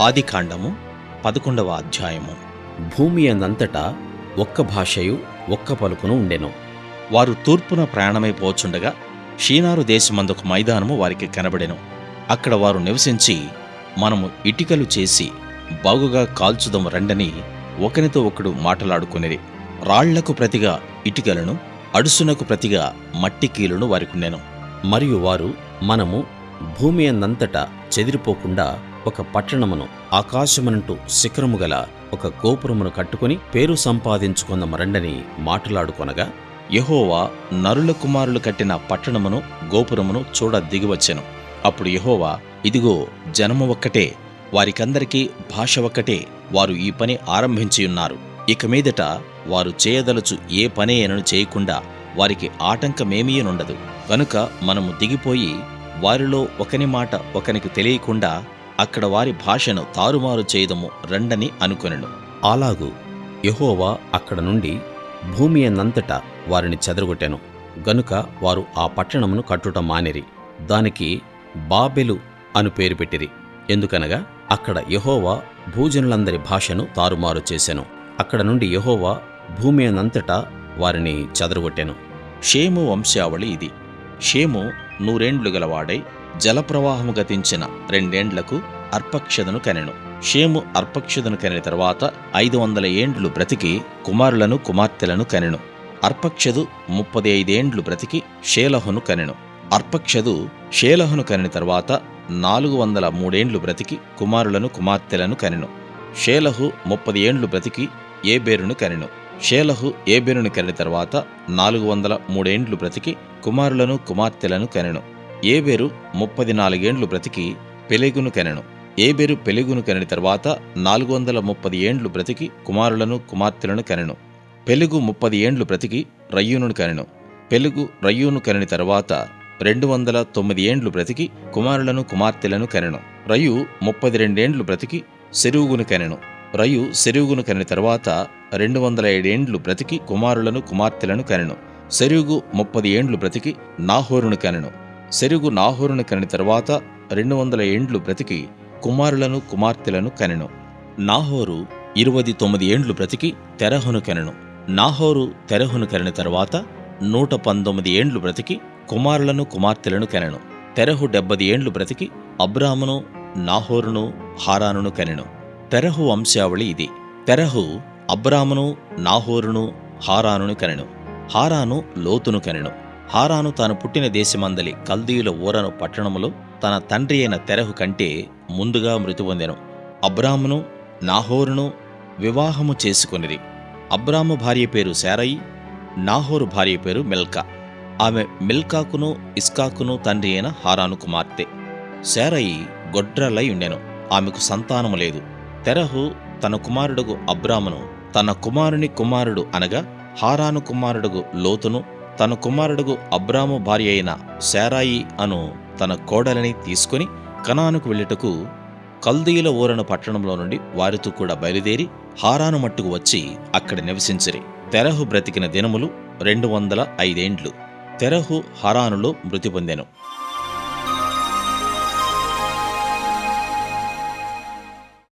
ఆదికాండము 11వ అధ్యాయము. భూమి అందంతటా ఒక్క భాషయు ఒక్క పలుకును ఉండెను. వారు తూర్పున ప్రయాణమై పోచుండగా షీనారు దేశమందొక మైదానము వారికి కనబడెను. అక్కడ వారు నివసించి, మనము ఇటికలు చేసి బాగుగా కాల్చుదము రండని ఒకనితో ఒకడు మాటలాడుకొనిరి. రాళ్లకు ప్రతిగా ఇటికలను, అడుసునకు ప్రతిగా మట్టి కీలును వారికుండెను. మరియు వారు, మనము భూమి అందంతటా చెదిరిపోకుండా ఒక పట్టణమును, ఆకాశమనంటూ శిఖరము గల ఒక గోపురమును కట్టుకుని పేరు సంపాదించుకుందాము రండని మాటలాడుకొనగా, యెహోవా నరుల కుమారులు కట్టిన పట్టణమును, గోపురమును చూడ దిగివచ్చెను. అప్పుడు యెహోవా, ఇదిగో జనము ఒక్కటే, వారికందరికీ భాష ఒక్కటే, వారు ఈ పని ఆరంభించియున్నారు. ఇక మీదట వారు చేయదలచు ఏ పని అయినను చేయకుండా వారికి ఆటంకమేమీయునుండదు. గనుక మనము దిగిపోయి వారిలో ఒకని మాట ఒకనికి తెలియకుండా అక్కడ వారి భాషను తారుమారు చేయదము రండని అనుకొనెను. అలాగు యెహోవా అక్కడ నుండి భూమి అందంతటా వారిని చెదరగొట్టెను. గనుక వారు ఆ పట్టణమును కట్టుట మానిరి. దానికి బాబెలు అను పేరు పెట్టిరి. ఎందుకనగా అక్కడ యెహోవా భూజనులందరి భాషను తారుమారు చేసెను. అక్కడ నుండి యెహోవా భూమి అందంతటా వారిని చెదరగొట్టెను. షేము వంశావళి ఇది. షేము 100 ఏండ్లు గలవాడై జలప్రవాహము గతించిన 2 ఏండ్లకు అర్పక్షదును కనెను. షేము అర్పక్షదును కనిన తరువాత 500 ఏండ్లు బ్రతికి కుమారులను కుమార్తెలను కనెను. అర్పక్షదు 35 ఏండ్లు బ్రతికి షేలహును కనెను. అర్పక్షదు షేలహును కనిన తరువాత 403 ఏండ్లు బ్రతికి కుమారులను కుమార్తెలను కనెను. షేలహు 30 ఏండ్లు బ్రతికి ఏబేరును కనెను. షేలహు ఏబేరును కనిన తరువాత 403 ఏండ్లు బ్రతికి కుమారులను కుమార్తెలను కనెను. ఏబేరు 34 ఏండ్లు బ్రతికి పెలెగును కనెను. ఏబేరు పెలెగును కనిన తరువాత 430 ఏండ్లు బ్రతికి కుమారులను కుమార్తెలను కనెను. పెలెగు 30 ఏండ్లు బ్రతికి రయ్యూను కనెను. పెలెగు రయ్యూను కనిన తరువాత 209 ఏండ్లు బ్రతికి కుమారులను కుమార్తెలను కనెను. రయు 32 ఏండ్లు బ్రతికి సెరూగును కనెను. రయు సెరూగును కనిన తరువాత 207 ఏండ్లు బ్రతికి కుమారులను కుమార్తెలను కనెను. సెరూగు 30 ఏండ్లు బ్రతికి నాహోరును కనెను. సెరూగు నాహోరును కనిన తరువాత 200 ఏండ్లు బ్రతికి కుమారులను కుమార్తెలను కనెను. నాహోరు 29 ఏండ్లు బ్రతికి తెరహును కనెను. నాహోరు తెరహును కనిన తరువాత 119 ఏండ్లు బ్రతికి కుమారులను కుమార్తెలను కనెను. తెరహు 70 ఏండ్లు బ్రతికి అబ్రామును, నాహోరును, హారానును కనెను. తెరహు వంశావళి ఇది. తెరహు అబ్రామును, నాహోరును, హారానును కనెను. హారాను లోతును కనెను. హారాను తాను పుట్టిన దేశమందలి కల్దీయుల ఊరను పట్టణములో తన తండ్రి అయిన తెరహు కంటే ముందుగా మృతి పొందెను. అబ్రామును, నాహోరును వివాహము చేసుకొనిరి. అబ్రాము భార్య పేరు శారయి, నాహోరు భార్య పేరు మిల్కా. ఆమె మిల్కాకును ఇస్కాకును తండ్రి అయిన హారాను కుమార్తె. శారయి గొడ్రలై ఉండెను. ఆమెకు సంతానము లేదు. తెరహు తన కుమారుడుగు అబ్రామును, తన కుమారుని కుమారుడు అనగా హారాను కుమారుడుగు లోతును, తన కుమారుడుగు అబ్రాము భార్య అయిన శారాయి అను తన కోడలిని తీసుకుని కనానుకు వెళ్ళుటకు కల్దీయుల ఊరను పట్టణంలో నుండి వారితో కూడా బయలుదేరి హారాను మట్టుకు వచ్చి అక్కడ నివసించిరి. తెరహు బ్రతికిన దినములు 205 ఏండ్లు. తెరహు హారానులో మృతి పొందెను.